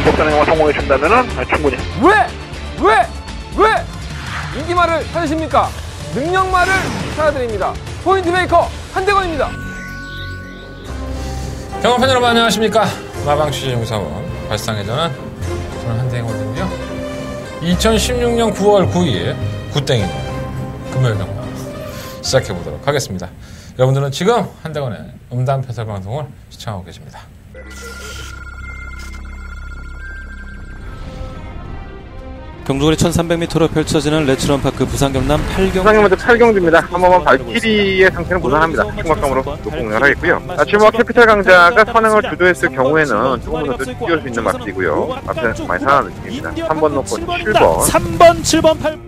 복사는 경마 성공해 준다면은 충분히. 왜 인기말을 찾으십니까? 능력말을 찾아드립니다. 포인트 메이커 한대건입니다. 경마팬 여러분 안녕하십니까? 마방 취재연구사원 발상회전은 저는 한대건이고요. 2016년 9월 9일 굿땡이 금요일 경마 시작해보도록 하겠습니다. 여러분들은 지금 한대건의 음담패설 방송을 시청하고 계십니다. 경주거리 1300m로 펼쳐지는 레츠런파크 부산 경남 8경주. 부산 경마대 8경주입니다. 한 번만 발키리의 상태는 무난합니다. 충격감으로 높공을 하겠고요. 아침과 캐피탈 강자가 선행을 주도했을 경우에는 조금 더 뛰어올 수 있는 맛이고요. 앞에는 많이 살아나는 느낌입니다. 3번 놓고 7번. 3번, 7번, 8번.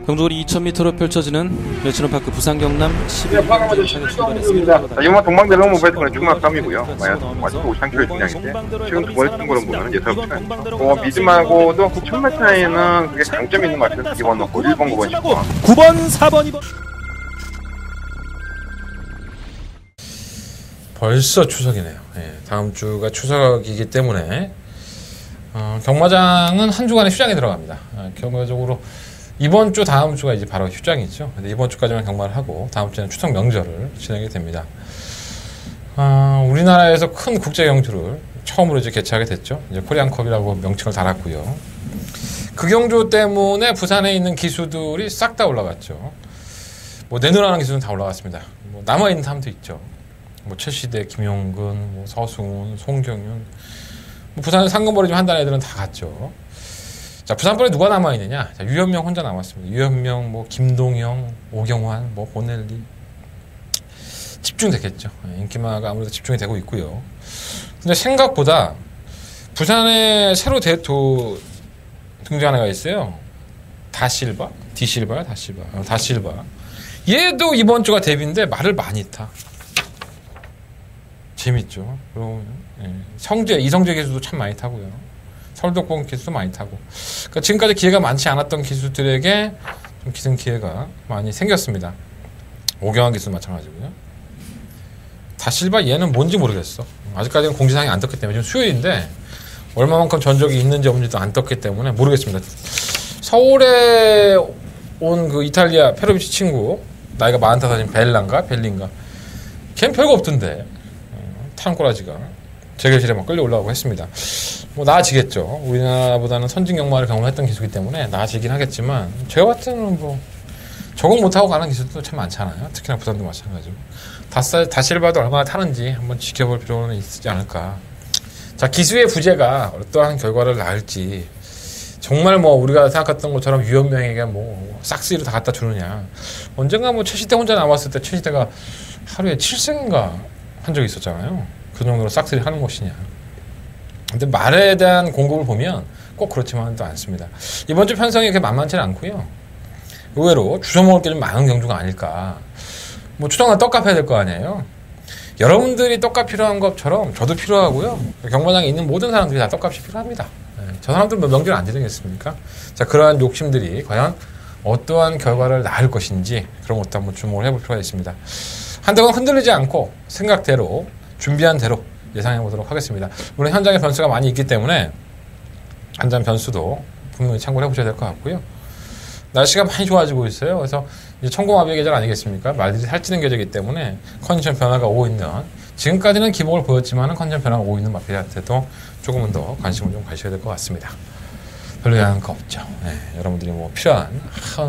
경주거리 2000m로 펼쳐지는 레츠런파크 부산 경남 11경주 출발했습니다. 이번 동방대로 모바일통은 중막감이고요. 마이너스 53kg 중량인데 지금 두 번째 거로 보면 예사롭지 미드하고도 1000m 차이는 그게 장점이 있는 것 같아요. 2번 넣고 1번, 9번, 10번. 9번, 4번, 2번. 벌써 추석이네요. 예, 다음 주가 추석이기 때문에 경마장은 한 주간의 휴장이 들어갑니다. 결과적으로 이번 주 다음 주가 이제 바로 휴장이죠. 근데 이번 주까지만 경마를 하고 다음 주에는 추석 명절을 지내게 됩니다. 우리나라에서 큰 국제 경주를 처음으로 이제 개최하게 됐죠. 이제 코리안컵이라고 명칭을 달았고요. 그 경주 때문에 부산에 있는 기수들이 싹 다 올라갔죠. 뭐 내놓으라는 기수는 다 올라갔습니다. 뭐 남아 있는 사람도 있죠. 뭐 최시대, 김용근, 뭐 서승훈, 송경윤. 뭐 부산에 상금벌이 좀 한다는 애들은 다 갔죠. 자, 부산번에 누가 남아있느냐? 자, 유현명 혼자 남았습니다. 유현명, 뭐, 김동영, 오경환, 뭐, 보넬리. 집중됐겠죠. 인기마가 아무래도 집중이 되고 있고요. 근데 생각보다 부산에 새로 등장한 애가 있어요. 다실바? 다실바. 얘도 이번 주가 데뷔인데 말을 많이 타. 재밌죠. 그리고, 이성재 기수도 참 많이 타고요. 서울동권 기수도 많이 타고. 그러니까 지금까지 기회가 많지 않았던 기수들에게 좀 기승 기회가 많이 생겼습니다. 오경환 기수도 마찬가지고요. 다실바 얘는 뭔지 모르겠어. 아직까지는 공지사항이 안 떴기 때문에 지금 수요일인데 얼마만큼 전적이 있는지 없는지도 안 떴기 때문에 모르겠습니다. 서울에 온 그 이탈리아 페로비치 친구 나이가 45살인 벨린가? 걔는 별거 없던데. 탄꼬라지가 재결실에 막 끌려 올라오고 했습니다. 뭐 나아지겠죠. 우리나라보다는 선진 경마를 경험했던 기수이기 때문에 나아지긴 하겠지만 제가 봤을 때는 뭐 적응 못하고 가는 기수도 참 많잖아요. 특히나 부산도 마찬가지고. 다실바도 얼마나 타는지 한번 지켜볼 필요는 있지 않을까. 자, 기수의 부재가 어떠한 결과를 낳을지 정말 뭐 우리가 생각했던 것처럼 유현명에게 뭐 싹쓸이로 다 갖다 주느냐. 언젠가 뭐 최시대 혼자 남았을 때 최시대가 하루에 7승인가 한 적이 있었잖아요. 그 정도로 싹쓸이 하는 것이냐. 근데 말에 대한 공급을 보면 꼭 그렇지만은 또 않습니다. 이번 주 편성이 그렇게 만만치는 않고요. 의외로 주워 먹을 게 좀 많은 경주가 아닐까. 뭐 추정날 떡값 해야 될 거 아니에요. 여러분들이 떡값 필요한 것처럼 저도 필요하고요. 경마장에 있는 모든 사람들이 다 떡값이 필요합니다. 저 사람들은 뭐 명절 안 지내겠습니까? 자, 그러한 욕심들이 과연 어떠한 결과를 낳을 것인지 그런 것도 한번 주목을 해볼 필요가 있습니다. 한동안 흔들리지 않고 생각대로 준비한 대로 예상해 보도록 하겠습니다. 물론 현장에 변수가 많이 있기 때문에 현장 변수도 분명히 참고를 해보셔야 될 것 같고요. 날씨가 많이 좋아지고 있어요. 그래서 이제 천고마비의 계절 아니겠습니까? 말들이 살찌는 계절이기 때문에 컨디션 변화가 오고 있는, 지금까지는 기복을 보였지만 컨디션 변화가 오고 있는 마필한테도 조금은 더 관심을 좀 가셔야 될 것 같습니다. 별로 예상한 거 없죠. 네, 여러분들이 뭐 필요한,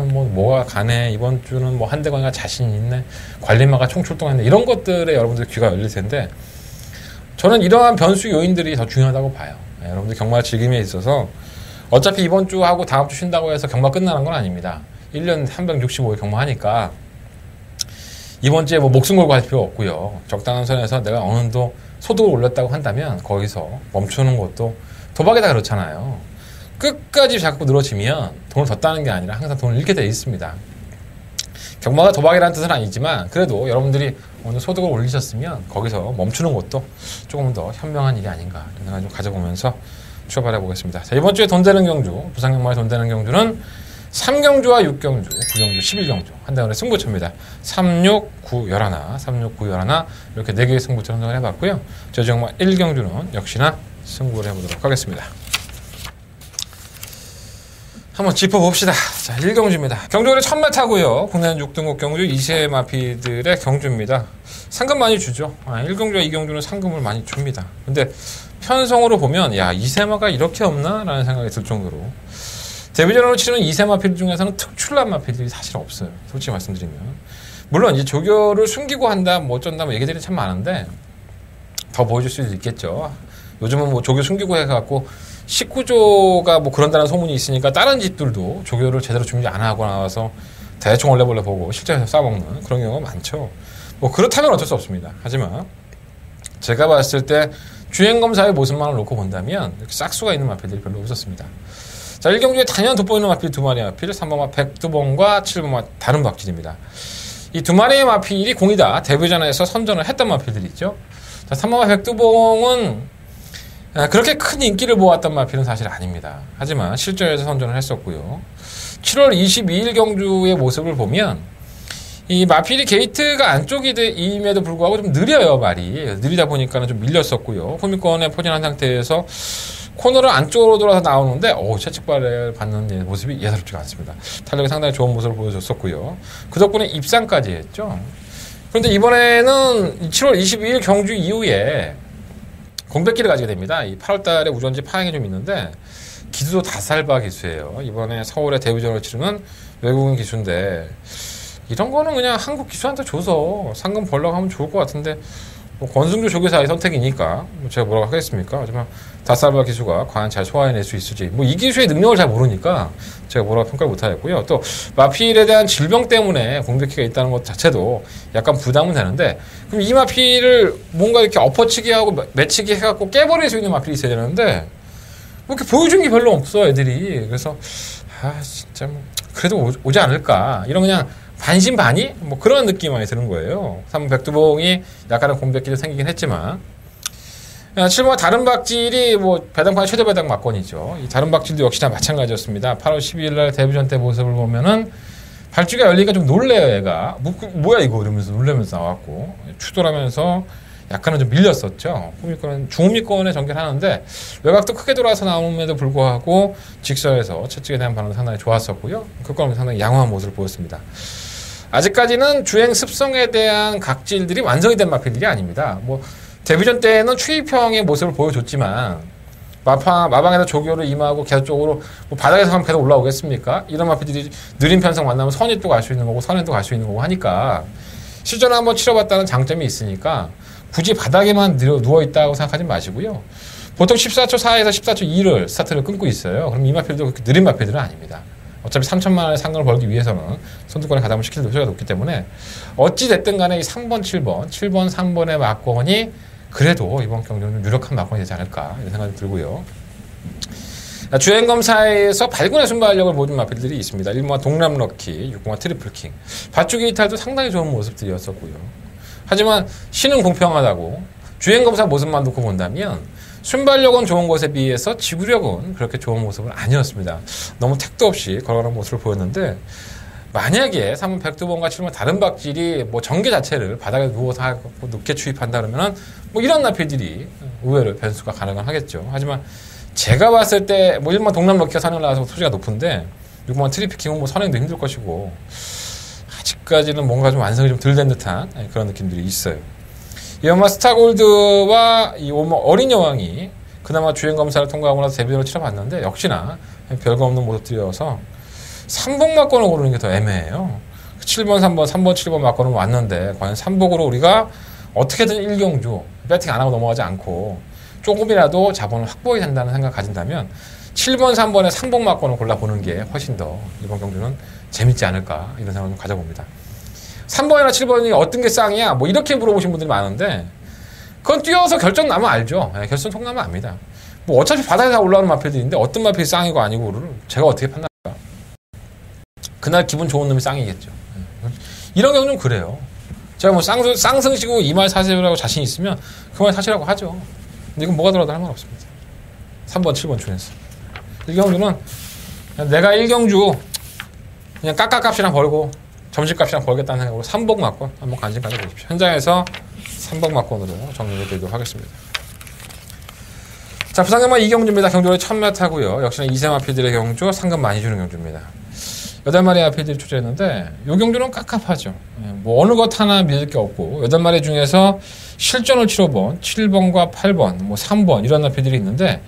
뭐가 가네, 이번 주는 뭐 한대건이가 자신 있네, 관리마가 총출동했네, 이런 것들에 여러분들 귀가 열릴 텐데, 저는 이러한 변수 요인들이 더 중요하다고 봐요. 네, 여러분들 경마 즐김에 있어서 어차피 이번 주 하고 다음 주 쉰다고 해서 경마 끝나는 건 아닙니다. 1년 365일 경마하니까 이번 주에 뭐 목숨 걸고 할 필요 없고요. 적당한 선에서 내가 어느 정도 소득을 올렸다고 한다면 거기서 멈추는 것도 도박이다 그렇잖아요. 끝까지 자꾸 늘어지면 돈을 더 따는 게 아니라 항상 돈을 잃게 돼 있습니다. 경마가 도박이라는 뜻은 아니지만 그래도 여러분들이 어느 소득을 올리셨으면 거기서 멈추는 것도 조금 더 현명한 일이 아닌가 이런 생각을 좀 가져보면서 출발해 보겠습니다. 자, 이번 주에 돈 되는 경주, 부산 경마의 돈 되는 경주는 3경주와 6경주, 9경주, 11경주 한대원의 승부처입니다. 3, 6, 9, 11, 3, 6, 9, 11 이렇게 4개의 승부처 선정을 해봤고요. 저희 경마 1경주는 역시나 승부를 해보도록 하겠습니다. 한번 짚어봅시다. 자, 1경주입니다. 경주는 1000m고요. 국내 6등급 경주 2세 마피들의 경주입니다. 상금 많이 주죠. 1경주와 2경주는 상금을 많이 줍니다. 근데 편성으로 보면 야 2세마가 이렇게 없나? 라는 생각이 들 정도로 데뷔전으로 치르는 2세 마필 중에서는 특출난 마필들이 사실 없어요. 솔직히 말씀드리면. 물론 이제 조교를 숨기고 한다 뭐 어쩐다 뭐 얘기들이 참 많은데 더 보여줄 수도 있겠죠. 요즘은 뭐 조교 숨기고 해갖고 식구조가 뭐 그런다는 소문이 있으니까 다른 집들도 조교를 제대로 준비 안 하고 나와서 대충 얼레벌레 보고 실전에서 싸먹는 그런 경우가 많죠. 뭐 그렇다면 어쩔 수 없습니다. 하지만 제가 봤을 때 주행검사의 모습만을 놓고 본다면 이렇게 싹수가 있는 마필들이 별로 없었습니다. 자, 1경주에 단연 돋보이는 마필 2마리의 마필 3번마 백두봉과 7번마 다른 박질입니다. 이 2마리의 마필이 공이다 데뷔전에서 선전을 했던 마필들이 있죠. 자, 3번마 백두봉은 그렇게 큰 인기를 모았던 마필은 사실 아닙니다. 하지만 실전에서 선전을 했었고요. 7월 22일 경주의 모습을 보면 이 마필이 게이트가 안쪽임에도 불구하고 좀 느려요, 말이. 느리다 보니까는 좀 밀렸었고요. 호미권에 포진한 상태에서 코너를 안쪽으로 돌아서 나오는데, 채찍발을 받는 모습이 예사롭지가 않습니다. 탄력이 상당히 좋은 모습을 보여줬었고요. 그 덕분에 입상까지 했죠. 그런데 이번에는 7월 22일 경주 이후에 공백기를 가지게 됩니다. 이 8월 달에 우전지 파행이 좀 있는데, 기수도 다살바 기수예요. 이번에 서울에 데뷔전을 치르는 외국인 기수인데, 이런 거는 그냥 한국 기수한테 줘서 상금 벌려고 하면 좋을 것 같은데 뭐 권승주 조교사의 선택이니까 뭐 제가 뭐라고 하겠습니까? 하지만 다살바 기수가 과연 잘 소화해낼 수 있을지 뭐 이 기수의 능력을 잘 모르니까 제가 뭐라고 평가를 못하겠고요. 또 마필에 대한 질병 때문에 공백기가 있다는 것 자체도 약간 부담은 되는데 그럼 이 마필을 뭔가 이렇게 엎어치기 하고 매치기 해갖고 깨버릴 수 있는 마필이 있어야 되는데 뭐 이렇게 보여준 게 별로 없어 애들이. 그래서 진짜 뭐 그래도 오지 않을까 이런 그냥 반신반의? 뭐 그런 느낌이 많이 드는 거예요. 3번 백두봉이 약간의 공백기도 생기긴 했지만 7번과 다른 박질이 뭐 배당판의 최대 배당 막건이죠. 이 다른 박질도 역시나 마찬가지였습니다. 8월 12일 날 데뷔전 때 모습을 보면은 발주가 열리니까 좀 놀래요, 얘가. 뭐야 이거 이러면서 놀라면서 나왔고 추돌하면서 약간은 좀 밀렸었죠. 후미권은 중후미권에 전개하는데 외곽도 크게 돌아서 나옴에도 불구하고 직선에서 채찍에 대한 반응도 상당히 좋았었고요. 그거는 상당히 양호한 모습을 보였습니다. 아직까지는 주행 습성에 대한 각질들이 완성이 된 마필들이 아닙니다. 뭐 데뷔전 때는 추입형의 모습을 보여줬지만 마방에서 조교를 임하고 계속적으로 뭐 바닥에서 하면 계속 올라오겠습니까? 이런 마필들이 느린 편성 만나면 선입도 갈 수 있는 거고 선행도 갈 수 있는 거고 하니까 실전을 한번 치러봤다는 장점이 있으니까 굳이 바닥에만 누워있다고 생각하지 마시고요. 보통 14초 4에서 14초 2를 스타트를 끊고 있어요. 그럼 이 마필도 그렇게 느린 마필들은 아닙니다. 어차피 3천만 원의 상금을 벌기 위해서는 선두권에 가담을 시킬 소리가 높기 때문에 어찌됐든 간에 이 3번, 7번, 3번의 막권이 그래도 이번 경주는 유력한 막권이 되지 않을까 이런 생각이 들고요. 주행검사에서 발군의 순발력을 보여준 마필들이 있습니다. 1번과 동남럭키, 6번과 트리플킹. 밧줄기 이탈도 상당히 좋은 모습들이었었고요. 하지만 신은 공평하다고 주행검사 모습만 놓고 본다면 순발력은 좋은 것에 비해서 지구력은 그렇게 좋은 모습은 아니었습니다. 너무 택도 없이 걸어가는 모습을 보였는데 만약에 3번 백두봉과 7번 다른 박질이 뭐 전개 자체를 바닥에 누워서 하고 높게 추입한다 그러면은 뭐 이런 나필들이 의외로 변수가 가능은 하겠죠. 하지만 제가 봤을 때 뭐 1번 동남럭키가 선행을 나와서 소지가 높은데 6번 트리피킹은 뭐 선행도 힘들 것이고 아직까지는 뭔가 좀 완성이 좀 덜 된 듯한 그런 느낌들이 있어요. 이 엄마 스타골드와 이 어린 여왕이 그나마 주행검사를 통과하고 나서 데뷔전을 치러봤는데 역시나 별거 없는 모습들이어서 3복 막권을 고르는 게 더 애매해요. 7번, 3번, 7번 막권은 왔는데 과연 3복으로 우리가 어떻게든 1경주 배팅 안 하고 넘어가지 않고 조금이라도 자본을 확보해야 된다는 생각 가진다면 7번, 3번에 3복 막권을 골라보는 게 훨씬 더 이번 경주는 재밌지 않을까 이런 생각을 좀 가져봅니다. 3번이나 7번이 어떤 게 쌍이야? 뭐 이렇게 물어보신 분들이 많은데 그건 뛰어서 결정 나면 알죠. 결선 통나면 압니다. 뭐 어차피 바닥에 다 올라오는 마필들인데 어떤 마필이 쌍이고 아니고를 제가 어떻게 판단할까? 그날 기분 좋은 놈이 쌍이겠죠. 이런 경우는 그래요. 제가 뭐 쌍승시고 이 말 사실이라고 자신 있으면 그 말 사실이라고 하죠. 근데 이건 뭐가 들어도 할 말 없습니다. 3번, 7번 중에서 1경주는 내가 1경주 그냥 깎아값이랑 벌고 점심값이랑 벌겠다는 생각으로 3복 막권 한번 관심 가져보십시오. 현장에서 3복 막권으로 정리해드리도록 하겠습니다. 자, 부산경마 2경주입니다. 경주로 1000m고요. 역시나 2세 마필들의 경주, 상금 많이 주는 경주입니다. 8마리 마필들이 출전했는데 이 경주는 깝깝하죠. 뭐 어느 것 하나 믿을 게 없고 8마리 중에서 실전을 치러본 7번과 8번, 뭐 3번 이런 마필들이 있는데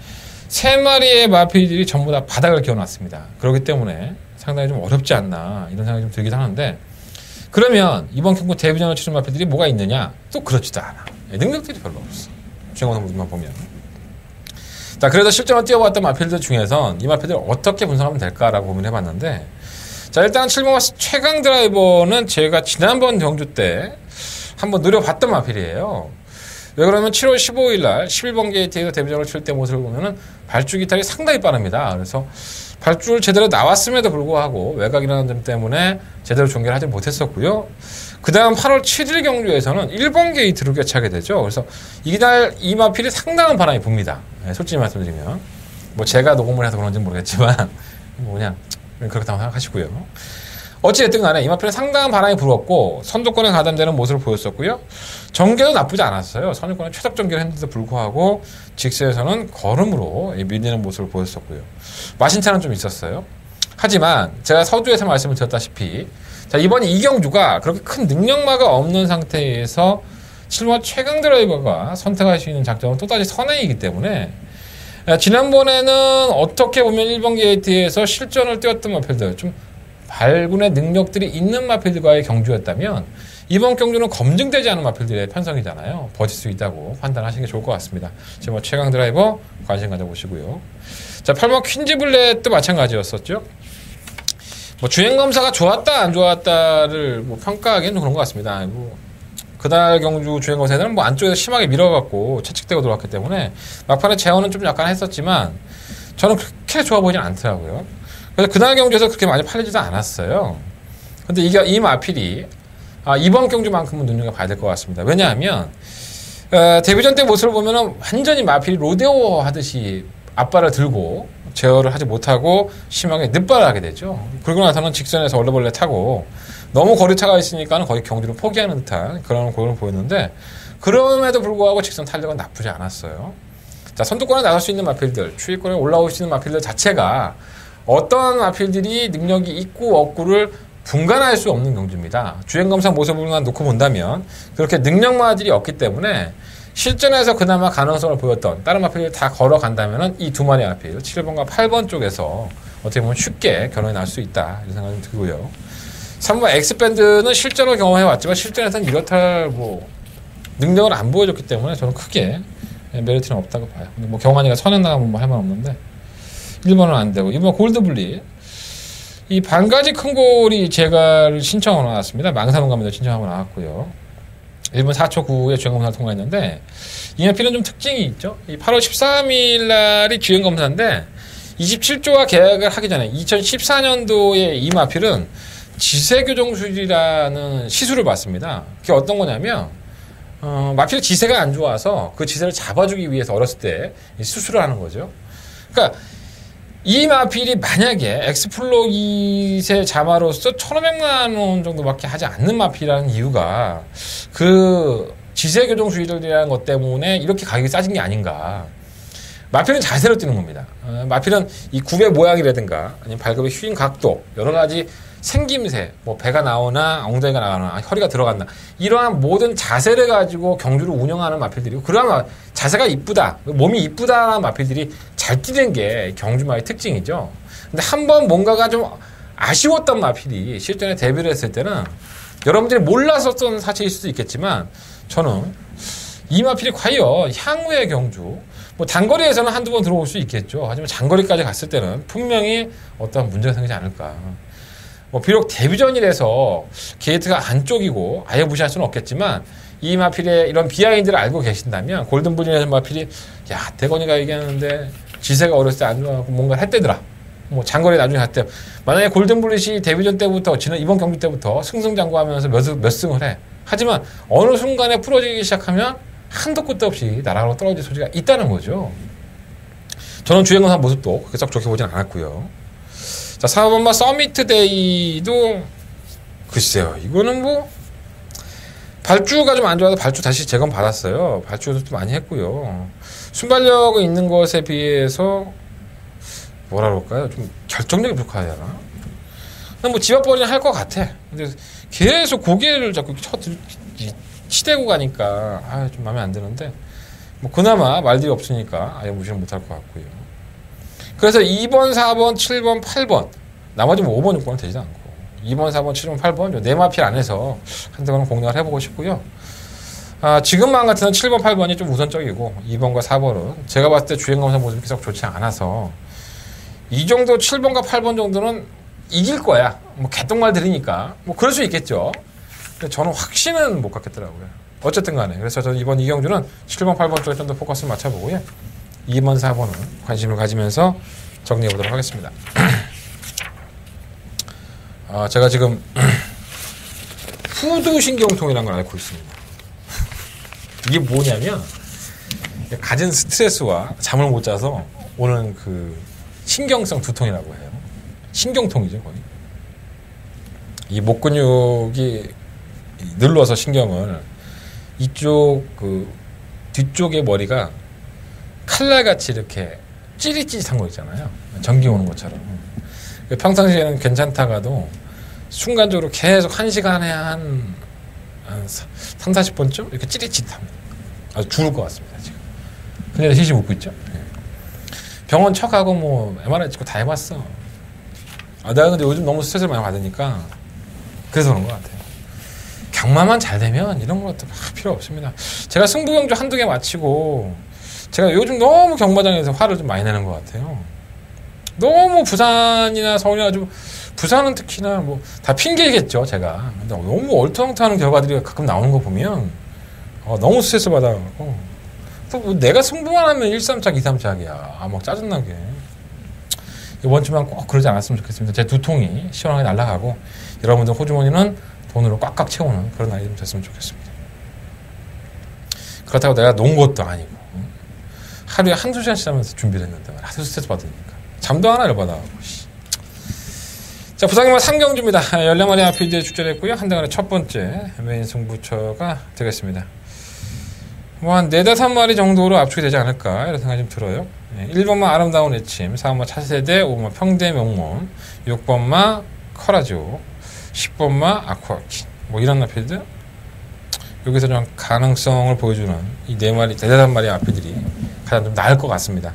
3마리의 마필들이 전부 다 바닥을 기어놨습니다. 그렇기 때문에 상당히 좀 어렵지 않나 이런 생각이 좀 들기도 하는데 그러면 이번 경주 데뷔전을 치른 마필들이 뭐가 있느냐? 또 그렇지도 않아. 능력들이 별로 없어. 주행원 선수만 보면. 자, 그래서 실전을 뛰어봤던 마필들 중에선 이 마필들을 어떻게 분석하면 될까라고 고민해봤는데 자, 일단 7번 최강 드라이버는 제가 지난번 경주 때 한번 노려봤던 마필이에요. 왜 그러면 7월 15일 날 11번 게이트에서 데뷔전을 칠 때 모습을 보면은 발주 기탈이 상당히 빠릅니다. 그래서 발주를 제대로 나왔음에도 불구하고 외곽이라는 점 때문에 제대로 종결을 하지 못했었고요. 그 다음 8월 7일 경주에서는 1번 게이트로 개최하게 되죠. 그래서 이날 이 마필이 상당한 바람이 붑니다. 네, 솔직히 말씀드리면. 뭐 제가 녹음을 해서 그런지 모르겠지만, 뭐 그냥 그렇다고 생각하시고요. 어찌됐든 간에 이 마필은 상당한 바람이 불었고, 선두권에 가담되는 모습을 보였었고요. 전개도 나쁘지 않았어요. 선두권에 최적 전개를 했는데도 불구하고, 직수에서는 걸음으로 밀리는 모습을 보였었고요. 마신 차는 좀 있었어요. 하지만 제가 서두에서 말씀을 드렸다시피 자, 이번 이경주가 그렇게 큰 능력마가 없는 상태에서 7번 최강 드라이버가 선택할 수 있는 장점은 또다시 선행이기 때문에 지난번에는 어떻게 보면 1번 게이트에서 실전을 뛰었던 마필들 좀 발군의 능력들이 있는 마필들과의 경주였다면 이번 경주는 검증되지 않은 마필들의 편성이잖아요. 버틸 수 있다고 판단하시는 게 좋을 것 같습니다. 지금 최강 드라이버 관심 가져보시고요. 자, 8번 퀸즈블렛도 마찬가지였었죠. 뭐 주행검사가 좋았다 안 좋았다를 뭐 평가하기는 그런 것 같습니다. 뭐 그날 경주 주행검사에서는 뭐 안쪽에서 심하게 밀어갖고 채찍대고 들어왔기 때문에 막판에 제어는 좀 약간 했었지만 저는 그렇게 좋아 보이진 않더라고요. 그래서 그날 경주에서 그렇게 많이 팔리지도 않았어요. 근데 이 마필이 이번 경주만큼은 눈여겨봐야 될 것 같습니다. 왜냐하면 데뷔전 때 모습을 보면은 완전히 마필이 로데오 하듯이 앞발을 들고 제어를 하지 못하고 심하게 늦발을 하게 되죠. 그러고 나서는 직선에서 얼레벌레 타고 너무 거리차가 있으니까 거의 경주를 포기하는 듯한 그런 골을 보였는데 그럼에도 불구하고 직선 탄력은 나쁘지 않았어요. 자, 선두권에 나설 수 있는 마필들, 추위권에 올라올 수 있는 마필들 자체가 어떤 마필들이 능력이 있고 없고를 분간할 수 없는 경주입니다. 주행검사 모습을만 놓고 본다면 그렇게 능력마들이 없기 때문에 실전에서 그나마 가능성을 보였던 다른 마필을 다 걸어간다면 이 두 마리 마필 7번과 8번 쪽에서 어떻게 보면 쉽게 결론이 날 수 있다 이런 생각이 들고요. 3번 엑스밴드는 실전을 경험해왔지만 실전에서는 이렇다 뭐 능력을 안 보여줬기 때문에 저는 크게 메리트는 없다고 봐요. 근데 뭐 경환이가 선행 나가면 뭐 할 말 없는데 1번은 안 되고 2번 골드블리 이 반가지 큰 골이 제가 신청하고 나왔습니다. 망사문 가면서 신청하고 나왔고요. 1분 4초 9에 주행검사를 통과했는데 이 마필은 좀 특징이 있죠. 이 8월 13일 날이 주행검사인데 27조와 계약을 하기 전에 2014년도에 이 마필은 지세교정술이라는 시술을 받습니다. 그게 어떤 거냐면 마필 지세가 안 좋아서 그 지세를 잡아주기 위해서 어렸을 때 수술을 하는 거죠. 그러니까 이 마필이 만약에 엑스플로깃의 자마로서 1,500만 원 정도밖에 하지 않는 마필이라는 이유가 그 지세교정수의들이라는 것 때문에 이렇게 가격이 싸진 게 아닌가. 마필은 자세로 뛰는 겁니다. 마필은 이 굽의 모양이라든가 아니면 발굽의 휘인 각도 여러 가지 생김새, 뭐 배가 나오나 엉덩이가 나오나 허리가 들어간다 이러한 모든 자세를 가지고 경주를 운영하는 마필들이고 그러한 자세가 이쁘다, 몸이 이쁘다라는 마필들이 잘 뛰는 게 경주마의 특징이죠. 근데 한번 뭔가가 좀 아쉬웠던 마필이 실전에 데뷔를 했을 때는 여러분들이 몰랐었던 사실일 수도 있겠지만 저는 이 마필이 과연 향후의 경주 뭐 단거리에서는 한두 번 들어올 수 있겠죠. 하지만 장거리까지 갔을 때는 분명히 어떠한 문제가 생기지 않을까. 뭐 비록 데뷔전이라서 게이트가 안쪽이고 아예 무시할 수는 없겠지만 이 마필의 이런 비하인드를 알고 계신다면 골든블리에서 마필이 야 대건이가 얘기하는데 지세가 어렸을 때 안 좋아하고 뭔가 했대더라. 뭐 장거리 나중에 갈 때 만약에 골든블리시 데뷔전 때부터 지난 이번 경기 때부터 승승장구하면서 몇 승을 해. 하지만 어느 순간에 풀어지기 시작하면 한도 끝도 없이 나락으로 떨어질 소지가 있다는 거죠. 저는 주행검사 모습도 그렇게 썩 좋게 보진 않았고요. 자, 4번마 서미트 데이도 글쎄요, 이거는 뭐 발주가 좀 안 좋아서 발주 다시 재검 받았어요. 발주도 좀 많이 했고요. 순발력이 있는 것에 비해서 뭐라 그럴까요? 좀 결정력이 부족하잖아. 뭐 집 앞벌이는 할 것 같아. 근데 계속 고개를 자꾸 치대고 가니까 좀 마음에 안 드는데 뭐 그나마 말들이 없으니까 아예 무시를 못할 것 같고요. 그래서 2번, 4번, 7번, 8번 나머지 뭐 5번, 6번은 되지도 않고 2번, 4번, 7번, 8번 네 마필 안에서 한 대만 공략을 해보고 싶고요. 지금만 같은 7번, 8번이 좀 우선적이고 2번과 4번은 제가 봤을 때 주행검사 모습이 계속 좋지 않아서 이 정도 7번과 8번 정도는 이길 거야. 뭐 개똥말 들으니까 뭐 그럴 수 있겠죠. 근데 저는 확신은 못 갖겠더라고요. 어쨌든 간에 그래서 저는 이번 이경주는 7번, 8번 쪽에 좀 더 포커스를 맞춰보고요. 2번, 4번은 관심을 가지면서 정리해 보도록 하겠습니다. 제가 지금 후두신경통이라는 걸 앓고 있습니다. 이게 뭐냐면 가진 스트레스와 잠을 못 자서 오는 그 신경성 두통이라고 해요. 신경통이죠 거의. 이 목 근육이 늘러서 신경을 이쪽 그 뒤쪽의 머리가 칼날같이 이렇게 찌릿찌릿한 거 있잖아요. 전기 오는 것처럼. 평상시에는 괜찮다가도 순간적으로 계속 1시간에 한 3, 40번쯤 이렇게 찌릿찌릿합니다. 아주 죽을 것 같습니다 지금. 근데 시시 웃고 있죠. 병원 척하고 뭐 MRI 찍고 다 해봤어. 내가 근데 요즘 너무 스트레스를 많이 받으니까 그래서 그런 것 같아요. 경마만 잘 되면 이런 것도 필요 없습니다. 제가 승부경주 한두 개 마치고 제가 요즘 너무 경마장에서 화를 좀 많이 내는 것 같아요. 너무 부산이나 서울이나 좀 부산은 특히나 뭐 다 핑계겠죠 제가. 근데 너무 얼토당토하는 결과들이 가끔 나오는 거 보면 너무 스트레스 받아가지고 또 뭐 내가 승부만 하면 1-3착 2-3착이야. 막 짜증나게. 이번 주만 꼭 그러지 않았으면 좋겠습니다. 제 두통이 시원하게 날아가고 여러분들 호주머니는 돈으로 꽉꽉 채우는 그런 날이 좀 됐으면 좋겠습니다. 그렇다고 내가 논 것도 아니고 하루에 한두 시간씩 자면서 준비를 했는데 하도 스트레스 받으니까 잠도 하나 열받아가고. 자, 부상경마 3경주입니다. 14마리 아피드에 출전했고요. 한 달간의 첫 번째 메인 승부처가 되겠습니다. 뭐 한 4-5마리 정도로 압축이 되지 않을까 이런 생각이 좀 들어요. 1번마 아름다운 애침, 4번마 차세대, 5번마 평대명문, 6번마 커라지오, 10번마 아쿠아킨 뭐 이런 아피드. 여기서 좀 가능성을 보여주는 이 4마리, 4-5마리 아피들이 가장 좀 나을 것 같습니다.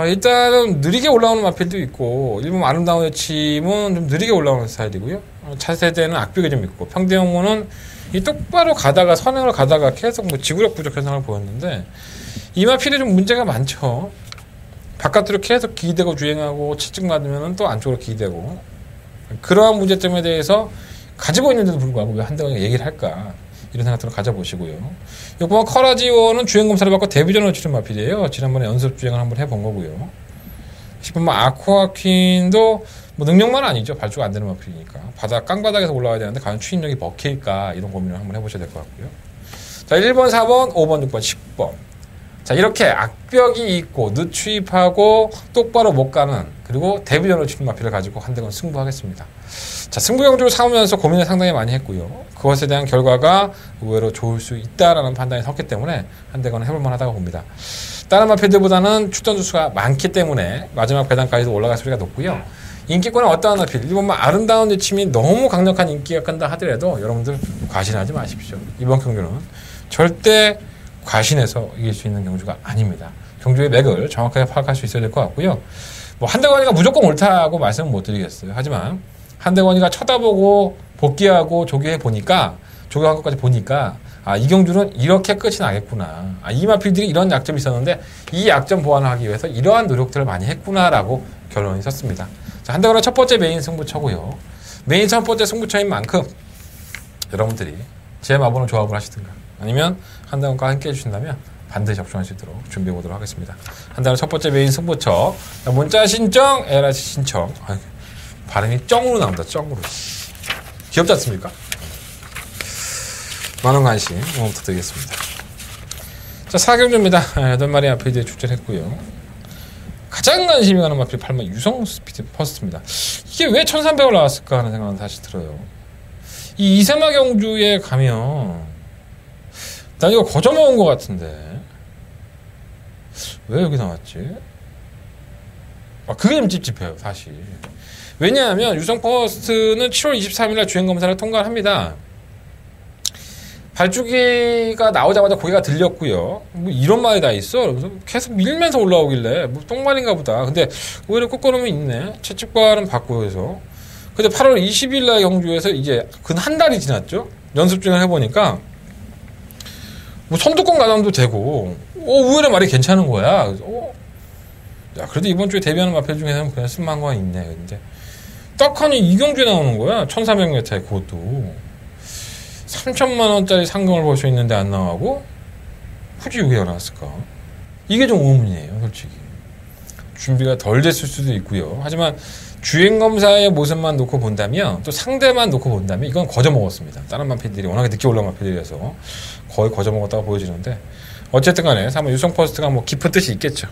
일단은 느리게 올라오는 마필도 있고 1번 아름다운 애침은 좀 느리게 올라오는 스타일이고요. 차세대는 악벽이 좀 있고 평대형무는 이 똑바로 가다가 선행을 가다가 계속 뭐 지구력 부족 현상을 보였는데 이 마필이 좀 문제가 많죠. 바깥으로 계속 기대고 주행하고 채찍 맞으면 또 안쪽으로 기대고 그러한 문제점에 대해서 가지고 있는데도 불구하고 왜 한 대가 얘기를 할까 이런 생각들을 가져보시고요. 요번 커라지오는 주행검사를 받고 데뷔전으로 치른 마필이에요. 지난번에 연습 주행을 한번 해본 거고요. 10번 아쿠아퀸도 뭐 능력만 아니죠. 발주가 안 되는 마필이니까. 깡바닥에서 올라와야 되는데 과연 추진력이 먹힐까 이런 고민을 한번 해보셔야 될 것 같고요. 자, 1번, 4번, 5번, 6번, 10번. 자, 이렇게 악벽이 있고 늦추입하고 똑바로 못 가는 그리고 데뷔전으로 치른 마필을 가지고 한 대건 승부하겠습니다. 자, 승부경주를 삼으면서 고민을 상당히 많이 했고요. 그것에 대한 결과가 의외로 좋을 수 있다라는 판단이 섰기 때문에 한 대건 해볼 만하다고 봅니다. 다른 마필들보다는 출전 주수가 많기 때문에 마지막 배당까지도 올라갈 소리가 높고요. 인기권은 어떠한 마필, 1번만 아름다운 애침이 너무 강력한 인기가 끈다 하더라도 여러분들 과신하지 마십시오. 이번 경주는 절대 과신해서 이길 수 있는 경주가 아닙니다. 경주의 맥을 정확하게 파악할 수 있어야 될 것 같고요. 뭐 한대건이가 무조건 옳다고 말씀은 못 드리겠어요. 하지만 한대건이가 쳐다보고 복귀하고 조교해 보니까 조교한 것까지 보니까 이 경주는 이렇게 끝이 나겠구나. 이 마필들이 이런 약점이 있었는데 이 약점 보완을 하기 위해서 이러한 노력들을 많이 했구나라고 결론이 섰습니다. 자, 한대건의 첫 번째 메인 승부처고요. 메인 첫 번째 승부처인 만큼 여러분들이 제 마보는 조합을 하시든가 아니면 한대건과 함께 해주신다면 반드시 접종할 수 있도록 준비해 보도록 하겠습니다. 한대건 첫 번째 메인 승부처 문자 신청, LRC 신청. 발음이 쩡으로 나온다. 쩡으로. 귀엽지 않습니까? 많은 관심 부탁드리겠습니다. 자, 4경주입니다. 8마리 아피드에 출전했고요. 가장 관심이 가는 마필 8번 유성 스피드 퍼스트입니다. 이게 왜 1300을 나왔을까 하는 생각은 사실 들어요. 이 이세마 경주에 가면 난 이거 거저 먹은 것 같은데 왜 여기 나왔지? 그게 좀 찝찝해요 사실. 왜냐하면 유성퍼스트는 7월 23일날 주행검사를 통과를 합니다. 발주기가 나오자마자 고개가 들렸고요. 뭐 이런 말이 다 있어. 그래서 계속 밀면서 올라오길래 뭐 똥말인가 보다. 근데 오히려 끝걸음이 있네. 채찍발은 받고 해서. 근데 8월 20일 날 경주에서 이제 근 한 달이 지났죠. 연습 주행을 해보니까 뭐 선두권 가담도 되고 오히려 말이 괜찮은 거야. 그래서 야 그래도 이번 주에 데뷔하는 마필 중에서는 그냥 쓸만한 있네. 근데 떡하니 이 경주에 나오는 거야. 1300m에 그것도 3,000만원짜리 상금을 볼 수 있는데 안 나가고 굳이 여기가 나왔을까? 이게 좀 의문이에요 솔직히. 준비가 덜 됐을 수도 있고요. 하지만 주행검사의 모습만 놓고 본다면 또 상대만 놓고 본다면 이건 거저 먹었습니다. 다른 마필들이 워낙에 늦게 올라온 마필들이라서 거의 거저 먹었다고 보여지는데 어쨌든 간에 한번 유성퍼스트가 뭐 깊은 뜻이 있겠죠.